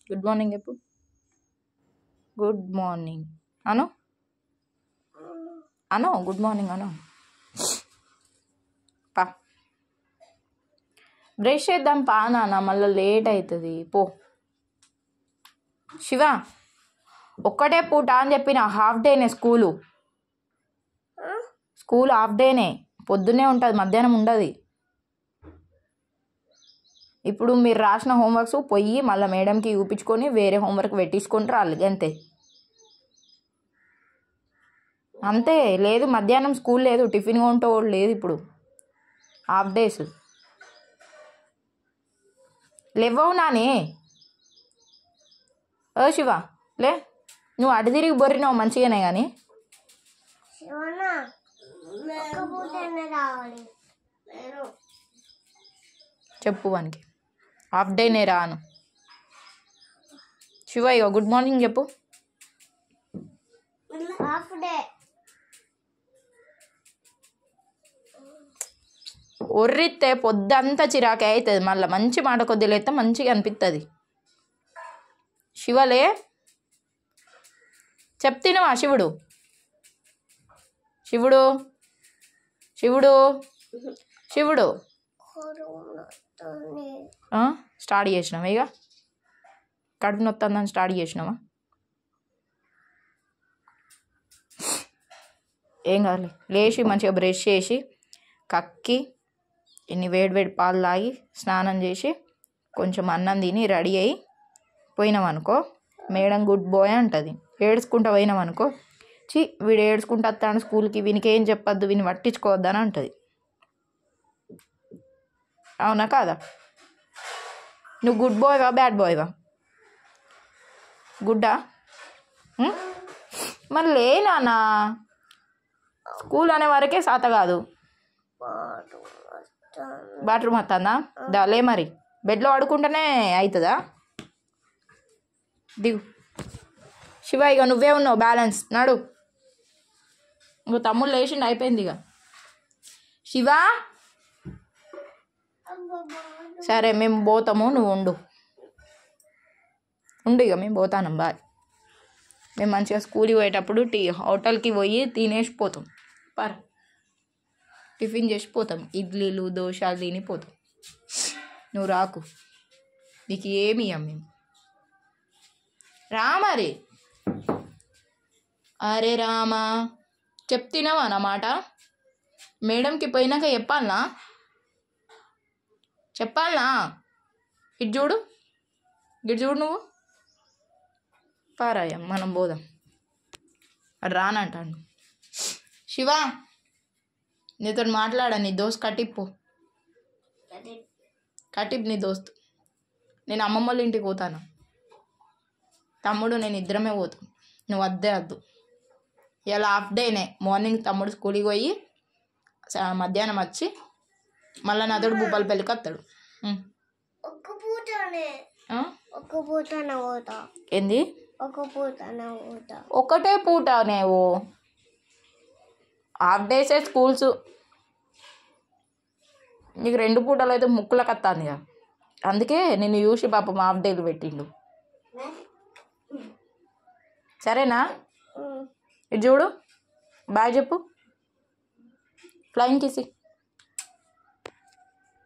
Good morning చెప్పు. Good morning అను అను good morning అను. పా brush చేద్దాం పా నాన్న, మళ్ళీ లేట్ అవుతుంది పో. శివ ఒక్కటే పూట అని చెప్పిన, హాఫ్ డేనే స్కూలు. స్కూల్ హాఫ్ డేనే, పొద్దున్నే ఉంటుంది, మధ్యాహ్నం ఉండదు. ఇప్పుడు మీరు రాసిన హోంవర్క్స్ పోయి మళ్ళీ మేడంకి చూపించుకొని వేరే హోంవర్క్ పెట్టించుకుంటారు వాళ్ళు, అంతే అంతే. లేదు మధ్యాహ్నం స్కూల్ లేదు, టిఫిన్ కొంటూ లేదు, ఇప్పుడు హాఫ్ డేస్. లేవవు నానే. ఓ శివ లే, నువ్వు అటు తిరిగి బొర్రినావు మంచిగానే, కానీ చెప్పు వానికి హాఫ్ డేనే రాను. శివ ఇగో గుడ్ మార్నింగ్ చెప్పు. ఒర్రితే పొద్దంతా చిరాకే అవుతుంది, మళ్ళీ మంచి మాట కొద్ది లేస్తే మంచిగా అనిపిస్తుంది. శివలే చెప్తినవా? శివుడు శివుడు శివుడు శివుడు స్టార్ట్ చేసినావా? ఇక కడుపు నొత్తందని స్టార్ట్ చేసినావా? ఏం కావాలి, లేచి మంచిగా బ్రష్ చేసి కక్కి ఇన్ని వేడి పాలు తాగి స్నానం చేసి కొంచెం అన్నం తిని రెడీ అయ్యి పోయినామనుకో, మేడం గుడ్ బాయ్ అంటుంది. ఏడ్చుకుంటూ పోయినామనుకో, వీడు ఏడ్చుకుంటూ వస్తాను స్కూల్కి, వీనికి ఏం చెప్పొద్దు, వీని పట్టించుకోవద్దని అంటుంది. అవునా కాదా? నువ్వు గుడ్ బాయ్వా బ్యాడ్ బాయ్వా? గుడ్డా? మరి లే నాన్న, స్కూల్ అనే వరకే సాత కాదు. బాత్రూమ్ వస్తుందా? లే మరి, బెడ్లో ఆడుకుంటేనే అవుతుందా? దిగు. శివ ఇక నువ్వే ఉన్నావు బ్యాలెన్స్, నడు. ఇంకో తమ్ముడు లేచిండు, అయిపోయింది ఇక. శివ సరే మేము పోతాము, నువ్వు ఉండు ఇక, మేము పోతాను, బాయ్. మేము మంచిగా స్కూల్కి పోయేటప్పుడు హోటల్కి పోయి తినేసిపోతాం, టిఫిన్ చేసిపోతాం, ఇడ్లీలు దోశలు తినిపోతాం. నువ్వు రాకు, నీకు ఏమి ఇయ్యం మేము. రా మరి. అరే రామా, చెప్తినావా నా మాట? మేడంకి పోయినాక చెప్పాలనా? ఇటు చూడు నువ్వు. పారాయ మనం పోదాం, రానంటాను. శివ నీతో మాట్లాడా, నీ దోస్త్ కట్టిప్పు నీ దోస్త్. నేను అమ్మమ్మ వాళ్ళ ఇంటికి పోతాను, తమ్ముడు నేను ఇద్దరమే పోతాం, నువ్వు వద్దు. ఇలా హాఫ్ డేనే, మార్నింగ్ తమ్ముడు స్కూల్కి పోయి మధ్యాహ్నం వచ్చి మళ్ళీ నాతోడు భూపాలపల్లికి వస్తాడు. ఏంది ఒకటే పూట? నేవు హాఫ్ డేసే స్కూల్స్, నీకు 2 పూటలు అయితే ముక్కులకు వస్తుంది కదా, అందుకే నిన్ను చూసి పాపం హాఫ్ డేలు పెట్టిండు. సరేనా? ఇటు చూడు, బాయ్ చెప్పు, ఫ్లయింగ్ కిసి.